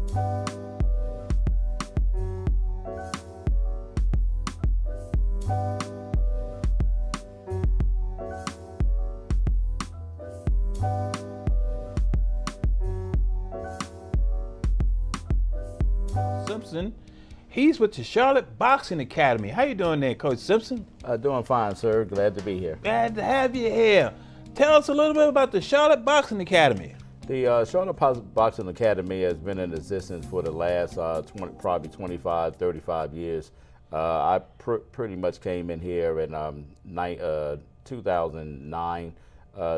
Simpson, he's with the Charlotte Boxing Academy. How you doing there, Coach Simpson? Doing fine, sir. Glad to be here. Glad to have you here. Tell us a little bit about the Charlotte Boxing Academy. The Charlotte Boxing Academy has been in existence for the last probably 25, 35 years. I pretty much came in here in 2009,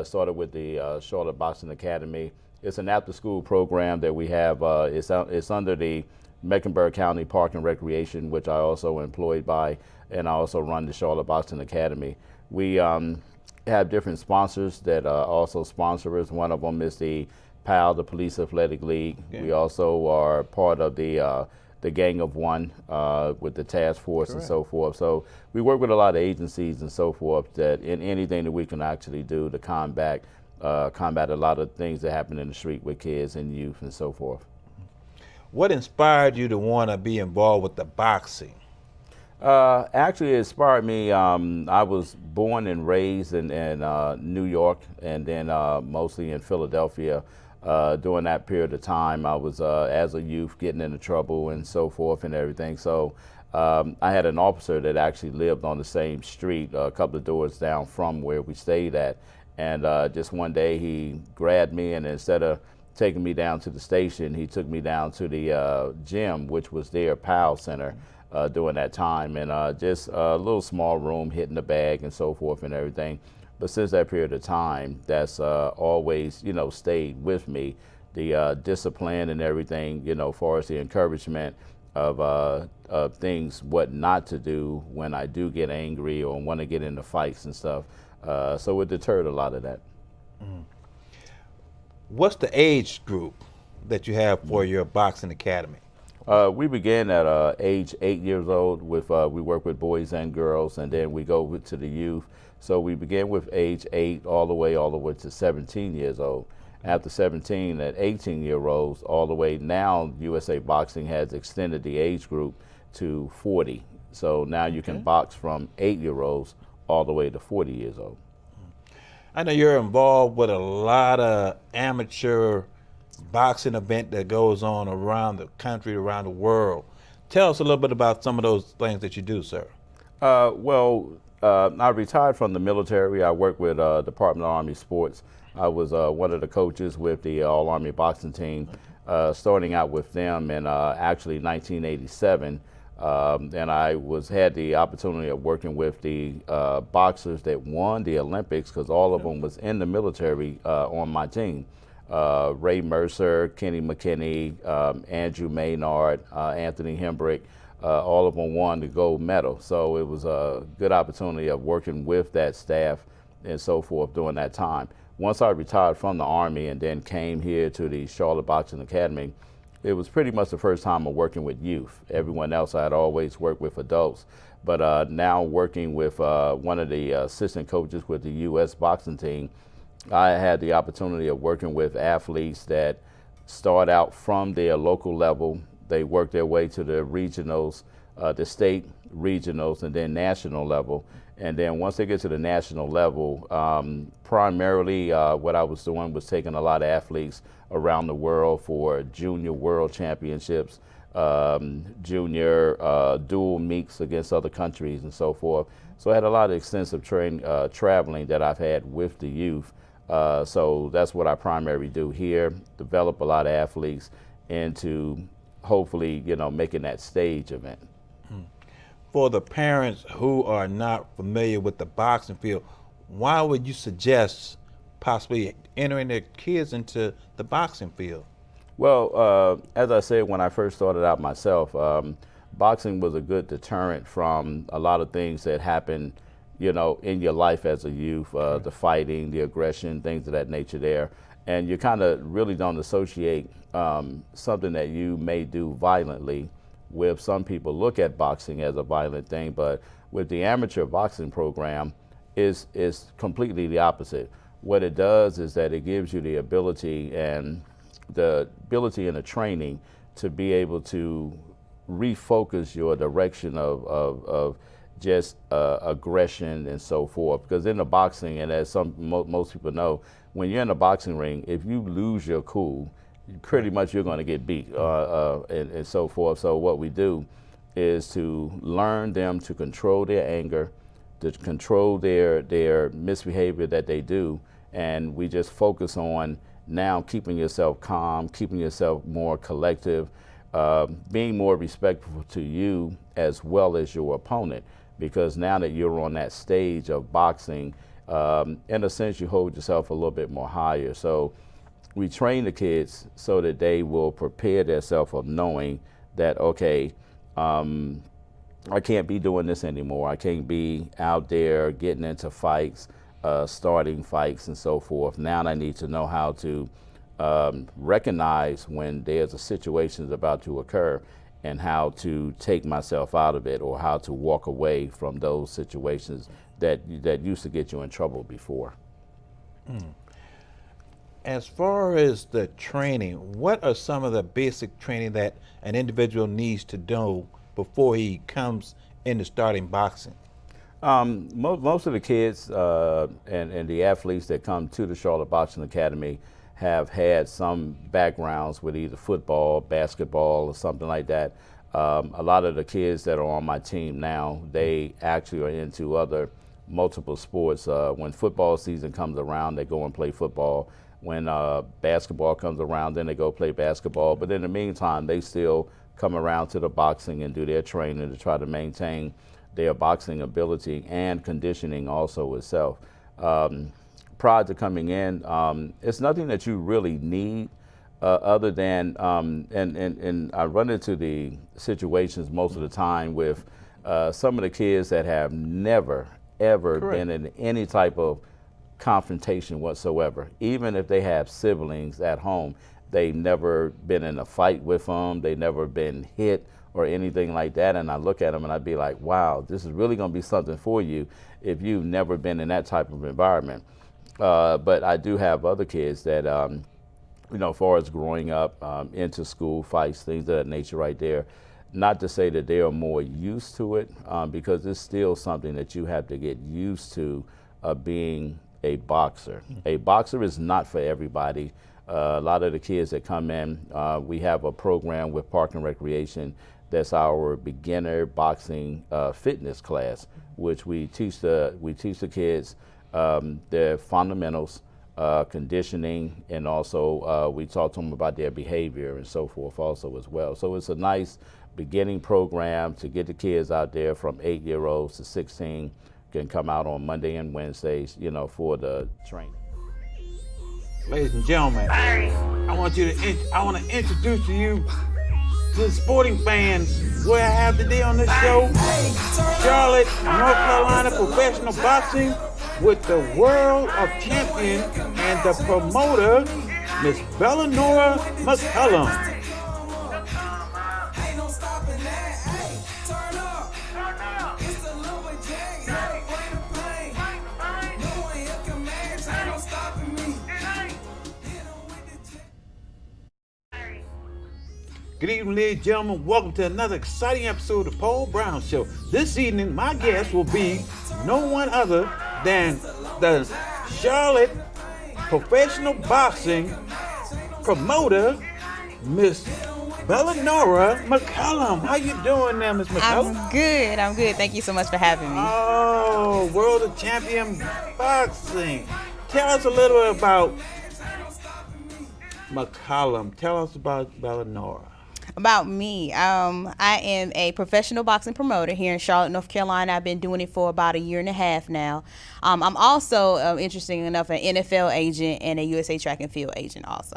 started with the Charlotte Boxing Academy. It's an after-school program that we have. It's under the Mecklenburg County Park and Recreation, which I also employed by, and I also run the Charlotte Boxing Academy. We have different sponsors that also sponsor us. One of them is the PAL, the Police Athletic League. Okay. We also are part of the Gang of One with the task force. Correct. And so forth. So we work with a lot of agencies and so forth that in anything that we can actually do to combat a lot of things that happen in the street with kids and youth and so forth. What inspired you to want to be involved with the boxing? Actually, it inspired me. I was born and raised in New York, and then mostly in Philadelphia. During that period of time, I was, as a youth, getting into trouble and so forth and everything. So I had an officer that actually lived on the same street, a couple of doors down from where we stayed at. And just one day he grabbed me, and instead of taking me down to the station, he took me down to the gym, which was their PAL Center during that time. And just a little small room, hitting the bag and so forth and everything. But since that period of time, that's always, stayed with me. The discipline and everything, as far as the encouragement of things, what not to do when I do get angry or want to get into fights and stuff. So it deterred a lot of that. Mm. What's the age group that you have for your boxing academy? We began at age 8 years old. We work with boys and girls, and then we go to the youth. So we began with age 8 all the way to 17 years old. After 17, at 18-year-olds, all the way now, USA Boxing has extended the age group to 40. So now you can box from 8-year-olds all the way to 40 years old. I know you're involved with a lot of amateur boxing event that goes on around the country, around the world. Tell us a little bit about some of those things that you do, sir. I retired from the military. I worked with Department of Army Sports. I was one of the coaches with the All-Army boxing team, starting out with them in actually 1987. And I had the opportunity of working with the boxers that won the Olympics, because all of them was in the military on my team. Ray Mercer, Kenny McKinney, Andrew Maynard, Anthony Hembrick, all of them won the gold medal. So it was a good opportunity of working with that staff and so forth during that time. Once I retired from the Army and then came here to the Charlotte Boxing Academy, it was pretty much the first time of working with youth. Everyone else I had always worked with adults. But now working with one of the assistant coaches with the U.S. boxing team, I had the opportunity of working with athletes that start out from their local level. They work their way to the regionals, the state regionals, and then national level. And then once they get to the national level, primarily what I was doing was taking a lot of athletes around the world for junior world championships, junior dual meets against other countries and so forth. So I had a lot of extensive traveling that I've had with the youth. So that's what I primarily do here, develop a lot of athletes into hopefully, making that stage event. For the parents who are not familiar with the boxing field, why would you suggest possibly entering their kids into the boxing field? Well, as I said when I first started out myself, boxing was a good deterrent from a lot of things that happen, in your life as a youth, the fighting, the aggression, things of that nature there. And you kind of really don't associate something that you may do violently with. Some people look at boxing as a violent thing, but with the amateur boxing program, is completely the opposite. What it does is that it gives you the ability and the training to be able to refocus your direction of just aggression and so forth. Because in the boxing, and as most people know, when you're in a boxing ring, if you lose your cool, pretty much you're going to get beat and so forth. So what we do is to learn them to control their anger, to control their misbehavior that they do, and we just focus on now keeping yourself calm, keeping yourself more collective, being more respectful to you as well as your opponent. Because now that you're on that stage of boxing, in a sense, you hold yourself a little bit more higher. So we train the kids so that they will prepare themselves of knowing that, okay, I can't be doing this anymore. I can't be out there getting into fights, starting fights and so forth. Now I need to know how to recognize when there's a situation that's about to occur and how to take myself out of it, or how to walk away from those situations that used to get you in trouble before. As far as the training, what are some of the basic training that an individual needs to know before he comes into starting boxing? Most of the kids and the athletes that come to the Charlotte Boxing Academy have had some backgrounds with either football, basketball, or something like that. A lot of the kids that are on my team now, they actually are into other multiple sports. When football season comes around, they go and play football. When basketball comes around, then they go play basketball. But in the meantime, they still come around to the boxing and do their training to try to maintain their boxing ability and conditioning also itself. Prior to coming in, it's nothing that you really need other than, and I run into the situations most of the time with some of the kids that have never, ever been in any type of confrontation whatsoever. Even if they have siblings at home, they've never been in a fight with them, they've never been hit or anything like that. And I look at them and I'd be like, wow, this is really going to be something for you if you've never been in that type of environment. But I do have other kids that, as far as growing up into school fights, things of that nature right there, not to say that they are more used to it, because it's still something that you have to get used to being a boxer. A boxer is not for everybody. A lot of the kids that come in, we have a program with Park and Recreation that's our beginner boxing fitness class, which we teach the kids their fundamentals, conditioning, and also we talk to them about their behavior and so forth also as well. So it's a nice beginning program to get the kids out there from 8-year-olds to 16, can come out on Monday and Wednesdays, for the training. Ladies and gentlemen, I want to introduce to you to the sporting fans what I have today on this show. Charlotte, North Carolina professional boxing with the world of champion and the promoter, Miss Bellonora McCallum. Good evening, ladies and gentlemen. Welcome to another exciting episode of the Paul Brown Show. This evening, my guest will be no one other than the Charlotte professional boxing promoter, Miss Bellonora McCallum. How you doing now, Miss McCallum? I'm good. Thank you so much for having me. Oh, world of champion boxing. Tell us a little bit about McCallum. Tell us about Bellonora. About me, I am a professional boxing promoter here in Charlotte, North Carolina. I've been doing it for about 1.5 years now. I'm also, interesting enough, an NFL agent and a USA Track and Field agent also.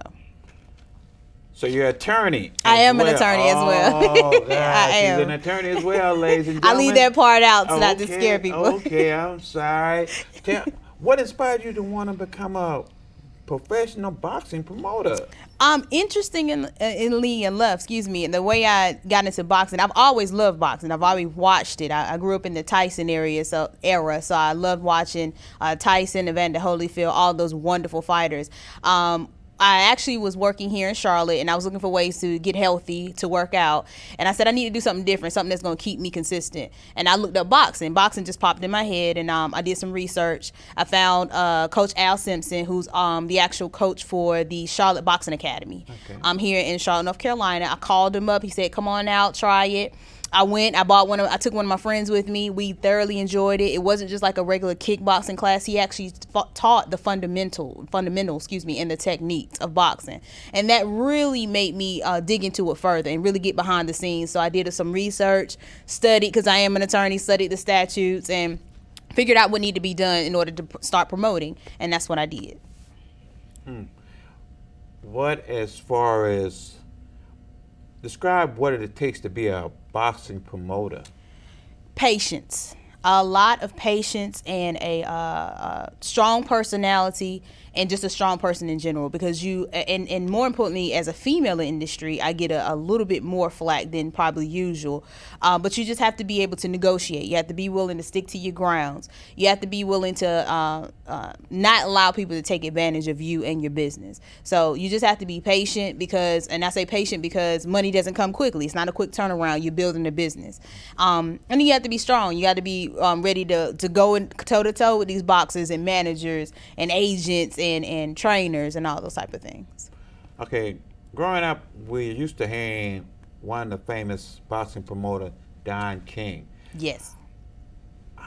So you're an attorney. I am an attorney as well. Oh, God. I am. She's an attorney as well, ladies and gentlemen. I leave that part out so not to scare people. Okay, I'm sorry. What inspired you to want to become a professional boxing promoter? Interestingly enough, and the way I got into boxing, I've always loved boxing. I've always watched it. I grew up in the Tyson era, so I loved watching Tyson, LaVanda Holyfield, all those wonderful fighters. I actually was working here in Charlotte, and I was looking for ways to get healthy, to work out. And I said I need to do something different, something that's going to keep me consistent. And I looked up boxing. Boxing just popped in my head, and I did some research. I found Coach Al Simpson, who's the actual coach for the Charlotte Boxing Academy. Okay. I'm here in Charlotte, North Carolina. I called him up. He said, "Come on out, try it." I went. I took one of my friends with me. We thoroughly enjoyed it. It wasn't just like a regular kickboxing class. He actually taught the fundamentals, and the techniques of boxing, and that really made me dig into it further and really get behind the scenes. So I did some research, studied, because I am an attorney, studied the statutes, and figured out what needed to be done in order to start promoting, and that's what I did. What, as far as, describe what it takes to be a boxing promoter? Patience, a lot of patience, and a strong personality, and just a strong person in general, because and more importantly, as a female in industry, I get a little bit more flack than probably usual, but you just have to be able to negotiate. You have to be willing to stick to your grounds. You have to be willing to not allow people to take advantage of you and your business. So you just have to be patient, and I say patient because money doesn't come quickly. It's not a quick turnaround. You're building a business, and then you have to be strong. You got to be ready to go toe to toe with these boxers and managers and agents and trainers and all those type of things. Okay, growing up, we used to hang one of the famous boxing promoter, Don King. Yes.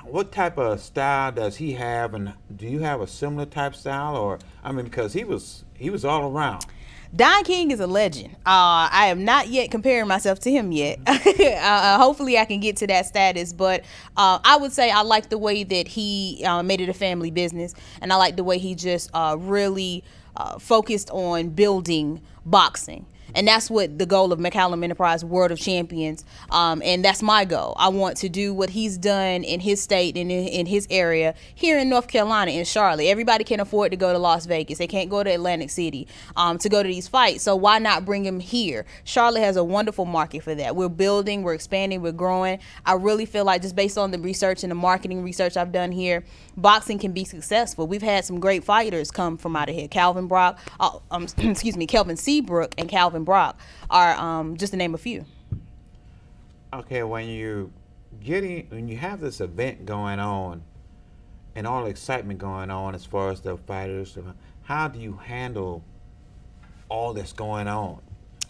What type of style does he have, and do you have a similar type style? Or, I mean, because he was all around. Don King is a legend. I am not yet comparing myself to him yet. Hopefully I can get to that status, but I would say I like the way that he made it a family business, and I like the way he just really focused on building boxing. And that's what the goal of McCallum Enterprise World of Champions, and that's my goal. I want to do what he's done in his state and in his area here in North Carolina, in Charlotte. Everybody can afford to go to Las Vegas. They can't go to Atlantic City to go to these fights. So why not bring him here? Charlotte has a wonderful market for that. We're building, we're expanding, we're growing. I really feel like, just based on the research and the marketing research I've done here, boxing can be successful. We've had some great fighters come from out of here. Kelvin Seabrook and Calvin Brock are just to name a few. Okay, when you have this event going on and all the excitement going on as far as the fighters, how do you handle all that's going on?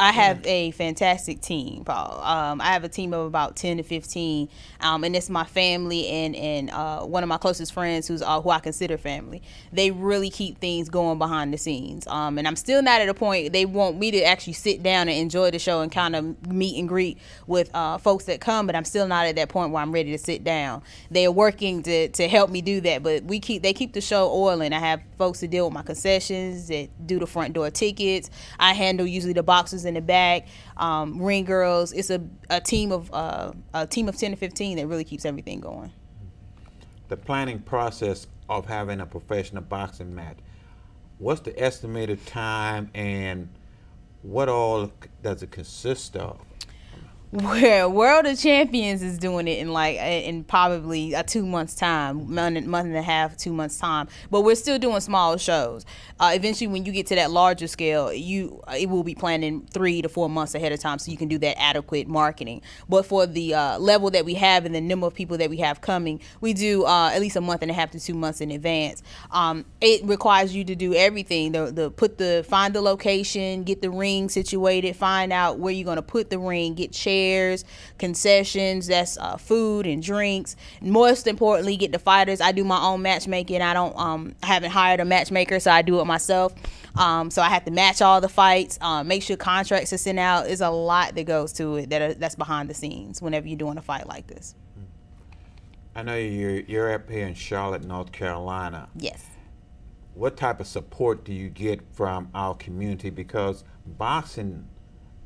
I have a fantastic team, Paul. I have a team of about 10 to 15, and it's my family and one of my closest friends who I consider family. They really keep things going behind the scenes, and I'm still not at a point they want me to actually sit down and enjoy the show and kind of meet and greet with folks that come, but I'm still not at that point where I'm ready to sit down. They are working to help me do that, but they keep the show oiling. I have folks that deal with my concessions, that do the front door tickets. I handle usually the boxes in the back, ring girls. It's a team of 10 to 15 that really keeps everything going. The planning process of having a professional boxing match, what's the estimated time, and what all does it consist of? Where World of Champions is doing it in probably a 2 months time, month and a half, 2 months time. But we're still doing small shows. Eventually, when you get to that larger scale, it will be planned in 3 to 4 months ahead of time, so you can do that adequate marketing. But for the level that we have and the number of people that we have coming, we do at least a month and a half to 2 months in advance. It requires you to do everything: find the location, get the ring situated, find out where you're going to put the ring, get chairs, concessions, that's food and drinks. Most importantly, get the fighters. I do my own matchmaking. I haven't hired a matchmaker, so I do it myself. So I have to match all the fights, make sure contracts are sent out. There's a lot that goes to it that's behind the scenes whenever you're doing a fight like this. I know you're up here in Charlotte, North Carolina. Yes. What type of support do you get from our community? Because boxing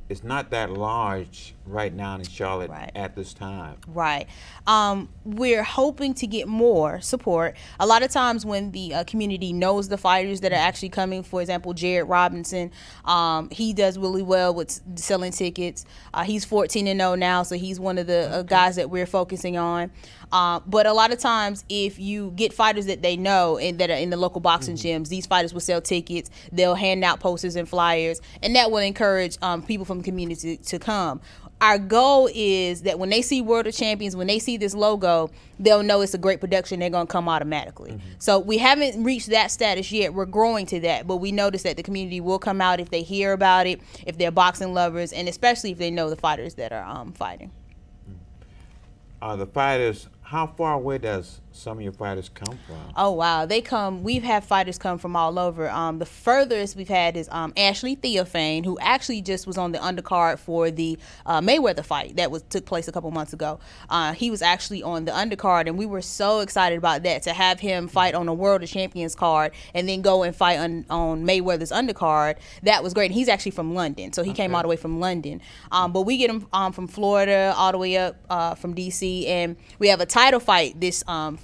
is not that large right now in Charlotte at this time. Right. We're hoping to get more support. A lot of times when the community knows the fighters that are actually coming, for example, Jared Robinson, he does really well with selling tickets. He's 14-0 now, so he's one of the guys that we're focusing on. But a lot of times, if you get fighters that they know and that are in the local boxing gyms, these fighters will sell tickets. They'll hand out posters and flyers, and that will encourage people from the community to come. Our goal is that when they see World of Champions, when they see this logo, they'll know it's a great production. They're going to come automatically. So we haven't reached that status yet. We're growing to that, but we notice that the community will come out if they hear about it, if they're boxing lovers, and especially if they know the fighters that are fighting. The fighters, how far away does some of your fighters come from? Oh, wow. We've had fighters come from all over. The furthest we've had is Ashley Theophane, who actually just was on the undercard for the Mayweather fight that took place a couple months ago. He was actually on the undercard, and we were so excited about that, to have him fight on a World of Champions card and then go and fight on Mayweather's undercard. That was great. And he's actually from London, so he came all the way from London. But we get him from Florida all the way up from D.C., and we have a title fight this fight.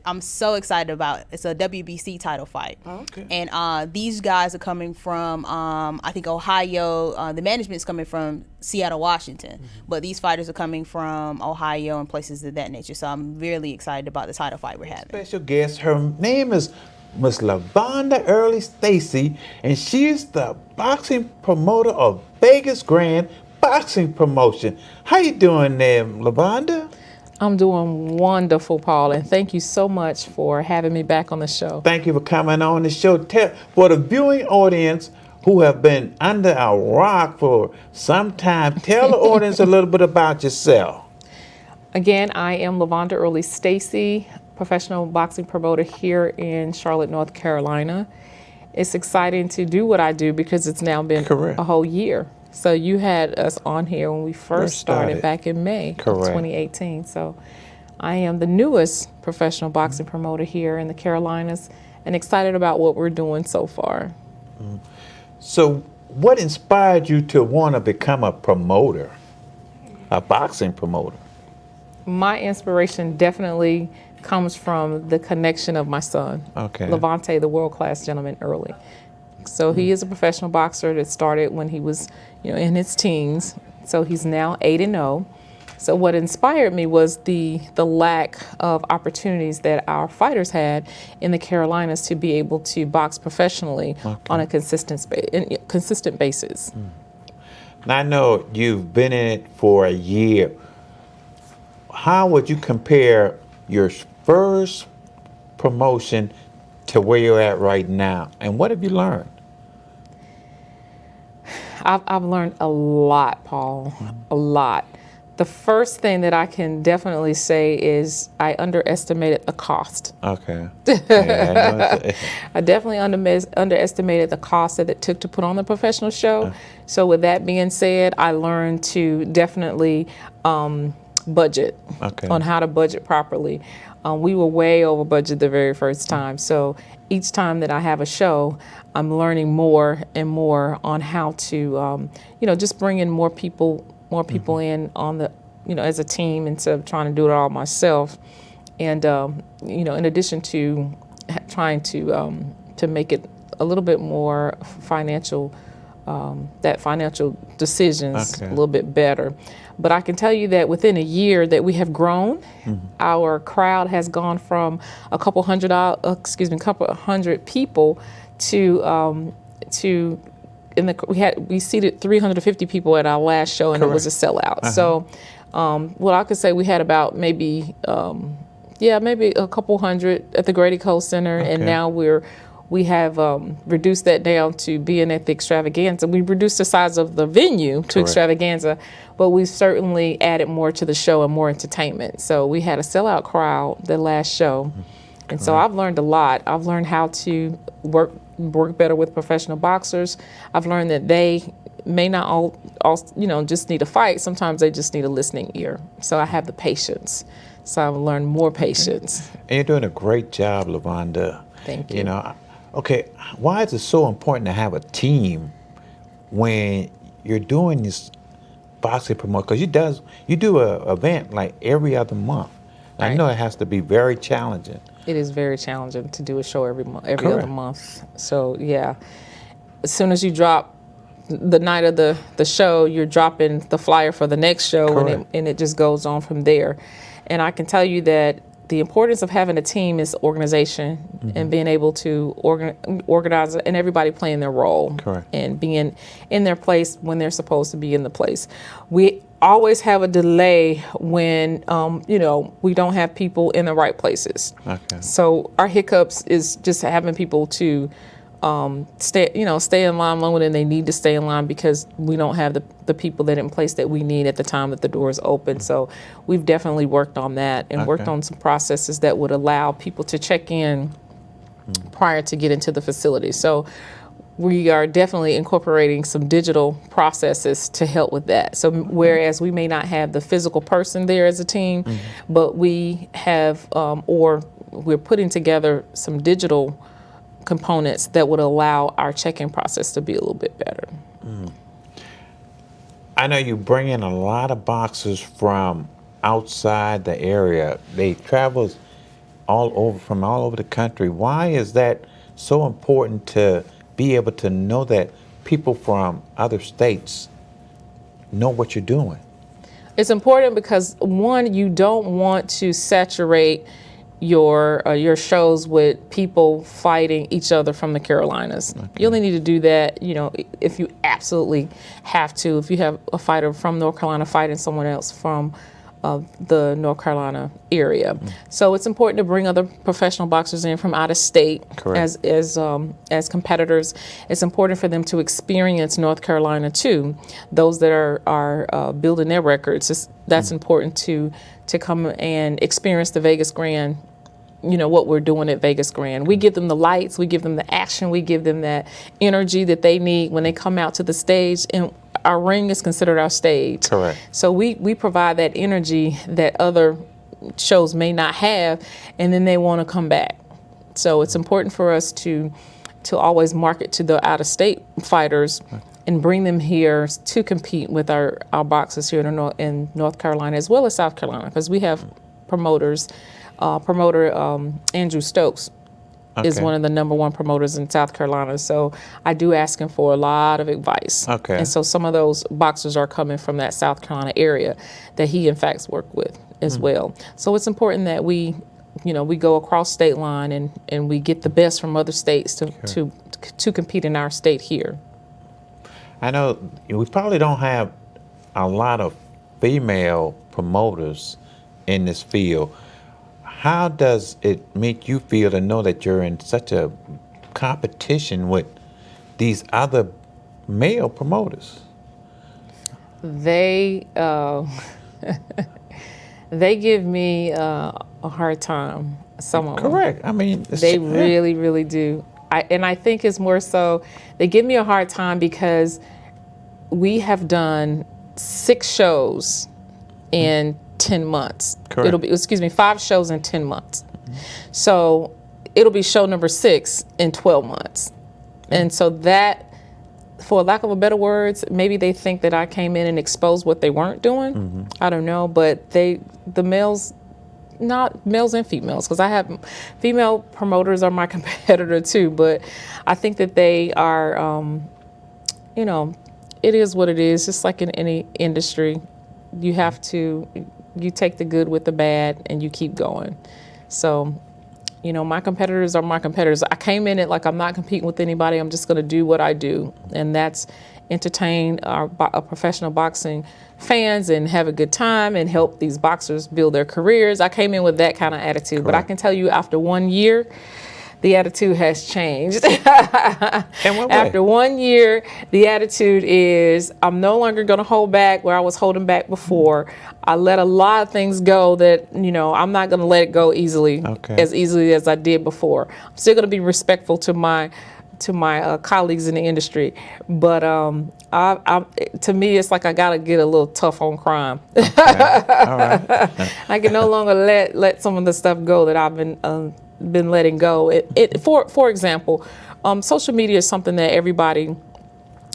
I'm so excited about. It's a WBC title fight. Oh, okay. And these guys are coming from I think Ohio. The management's coming from Seattle, Washington, but these fighters are coming from Ohio and places of that nature. So I'm really excited about the title fight we're having. Special guest. Her name is Miss LaVanda Early Stacy, and she's the boxing promoter of Vegas Grand Boxing Promotion. How you doing there, LaVanda? I'm doing wonderful, Paul, and thank you so much for having me back on the show. Thank you for coming on the show. For the viewing audience who have been under a rock for some time, tell the audience a little bit about yourself. Again, I am LaVanda Early Stacy, professional boxing promoter here in Charlotte, North Carolina. It's exciting to do what I do because it's now been a whole year. So you had us on here when we first started back in May of 2018. So I am the newest professional boxing promoter here in the Carolinas and excited about what we're doing so far. So what inspired you to want to become a promoter, a boxing promoter? My inspiration definitely comes from the connection of my son, LaVante, the world-class gentleman, Early. So he is a professional boxer that started when he was, in his teens. So he's now 8-0. So what inspired me was the lack of opportunities that our fighters had in the Carolinas to be able to box professionally on a consistent basis. Now, I know you've been in it for a year. How would you compare your first promotion to where you're at right now, and what have you learned? I've learned a lot, Paul, a lot. The first thing that I can definitely say is I underestimated the cost. Okay. Yeah, I definitely underestimated the cost that it took to put on the professional show. So with that being said, I learned to definitely budget on how to budget properly. We were way over budget the very first time. So each time that I have a show, I'm learning more and more on how to, just bring in more people in on the, as a team instead of trying to do it all myself. And, in addition to trying to make it a little bit more financial, that financial decisions a little bit better. But I can tell you that within a year that we have grown, our crowd has gone from a couple hundred people to we seated 350 people at our last show, and it was a sellout. So, I could say we had about maybe a couple hundred at the Grady Cole Center, and now we have reduced that down to being at the Extravaganza. We reduced the size of the venue to Extravaganza, but we certainly added more to the show and more entertainment. So we had a sellout crowd the last show. And so I've learned a lot. I've learned how to work better with professional boxers. I've learned that they may not all just need a fight. Sometimes they just need a listening ear. So I have the patience. So I've learned more patience. And you're doing a great job, LaVanda. Thank you. Why is it so important to have a team when you're doing this boxing promotion? Because you do an event like every other month. I know it has to be very challenging. It is very challenging to do a show every other month. So yeah, as soon as you drop the night of the show, you're dropping the flyer for the next show, and it just goes on from there. And I can tell you that the importance of having a team is organization and being able to organize and everybody playing their role and being in their place when they're supposed to be in the place. We always have a delay when, we don't have people in the right places. So our hiccups is just having people to stay in line longer than they need to stay in line because we don't have the people that in place that we need at the time that the door is open. So we've definitely worked on that and worked on some processes that would allow people to check in prior to get into the facility. So we are definitely incorporating some digital processes to help with that. So whereas we may not have the physical person there as a team, but we have, or we're putting together some digital components that would allow our check-in process to be a little bit better. I know you bring in a lot of boxers from outside the area. They travel from all over the country. Why is that so important to be able to know that people from other states know what you're doing? It's important because, one, you don't want to saturate your shows with people fighting each other from the Carolinas. You only need to do that, if you absolutely have to. If you have a fighter from North Carolina fighting someone else from the North Carolina area. So it's important to bring other professional boxers in from out of state as competitors. It's important for them to experience North Carolina too. Those that are building their records, that's important to come and experience the Vegas Grand. What we're doing at Vegas Grand. We give them the lights, we give them the action, we give them that energy that they need when they come out to the stage, and our ring is considered our stage. So we provide that energy that other shows may not have, and then they want to come back. So it's important for us to always market to the out-of-state fighters and bring them here to compete with our boxers here in North Carolina as well as South Carolina, because we have promoters. Promoter Andrew Stokes is one of the #1 promoters in South Carolina. So I do ask him for a lot of advice. And so some of those boxers are coming from that South Carolina area that he in fact worked with as well. So it's important that we go across state line and we get the best from other states to compete in our state here. I know we probably don't have a lot of female promoters in this field. How does it make you feel to know that you're in such a competition with these other male promoters? They they give me a hard time. Some of them. I mean, they really, really do. I think it's more so they give me a hard time because we have done 6 shows in 10 months. It'll be 5 shows in 10 months. So it'll be show number 6 in 12 months. And so that, for lack of a better words, maybe they think that I came in and exposed what they weren't doing. I don't know, but the males, not males and females, because I have female promoters are my competitor too, but I think that they are, it is what it is, just like in any industry. You take the good with the bad and you keep going. So, my competitors are my competitors. I came in it like I'm not competing with anybody. I'm just going to do what I do. And that's entertain our professional boxing fans and have a good time and help these boxers build their careers. I came in with that kind of attitude. But I can tell you after 1 year, the attitude has changed. After 1 year, the attitude is I'm no longer going to hold back where I was holding back before. I let a lot of things go that, I'm not going to let it go easily, as easily as I did before. I'm still going to be respectful to my colleagues in the industry, but to me, it's like I got to get a little tough on crime. All right. I can no longer let some of the stuff go that I've been letting go. For example, social media is something that everybody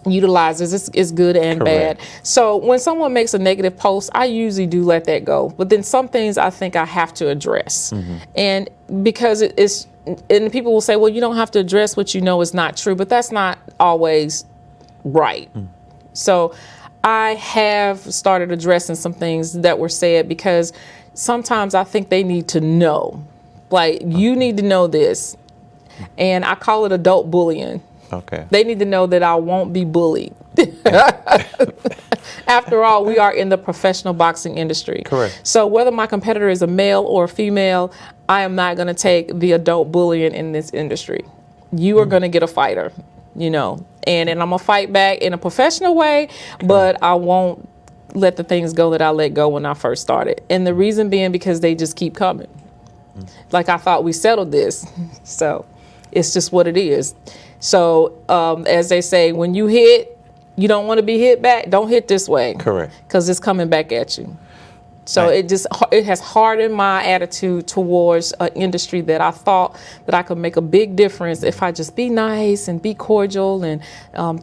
utilizes. It's good and bad. So when someone makes a negative post, I usually do let that go. But then some things I think I have to address. And because and people will say, well, you don't have to address what you know is not true, but that's not always right. So I have started addressing some things that were said because sometimes I think they need to know. Like, you need to know this. And I call it adult bullying. Okay. They need to know that I won't be bullied. After all, we are in the professional boxing industry. Correct. So whether my competitor is a male or a female, I am not going to take the adult bullying in this industry. You are going to get a fighter, you know, and I'm going to fight back in a professional way, but I won't let the things go that I let go when I first started. And the reason being because they just keep coming. Like, I thought we settled this. So it's just what it is. So as they say, when you hit, you don't want to be hit back. Don't hit this way. Correct. Because it's coming back at you. So Right. it has hardened my attitude towards an industry that I thought that I could make a big difference if I just be nice and be cordial and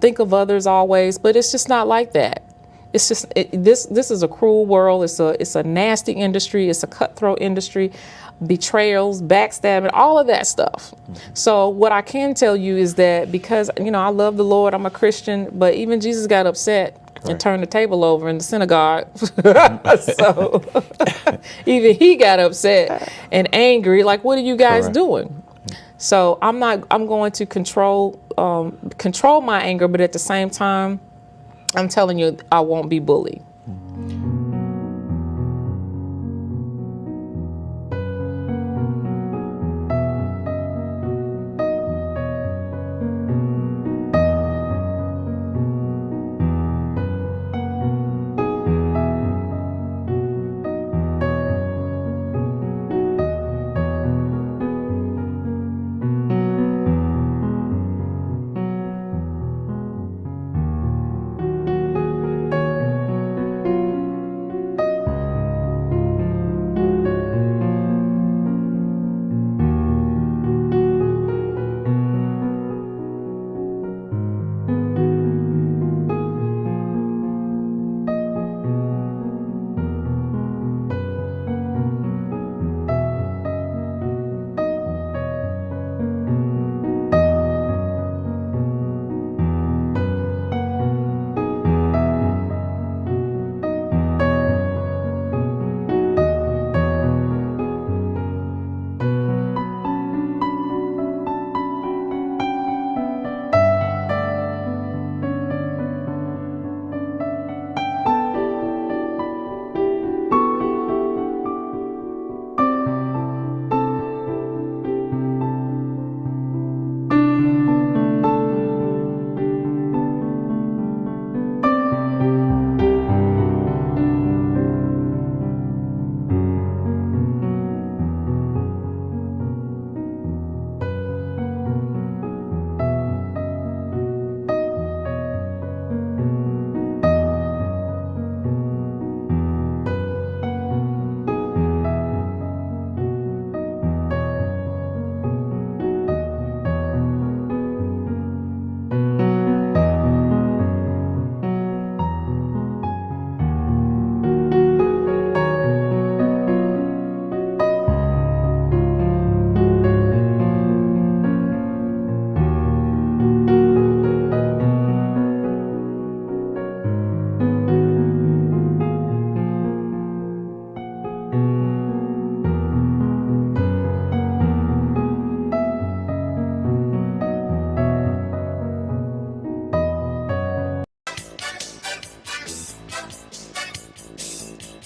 think of others always. But it's just not like that. It's just this is a cruel world. It's a nasty industry. It's a cutthroat industry. Betrayals, backstabbing, all of that stuff. So what I can tell you is that because, you know, I love the Lord, I'm a Christian, but even Jesus got upset and turned the table over in the synagogue. So even he got upset and angry. Like, what are you guys doing? So I'm going to control my anger, but at the same time, I'm telling you, I won't be bullied.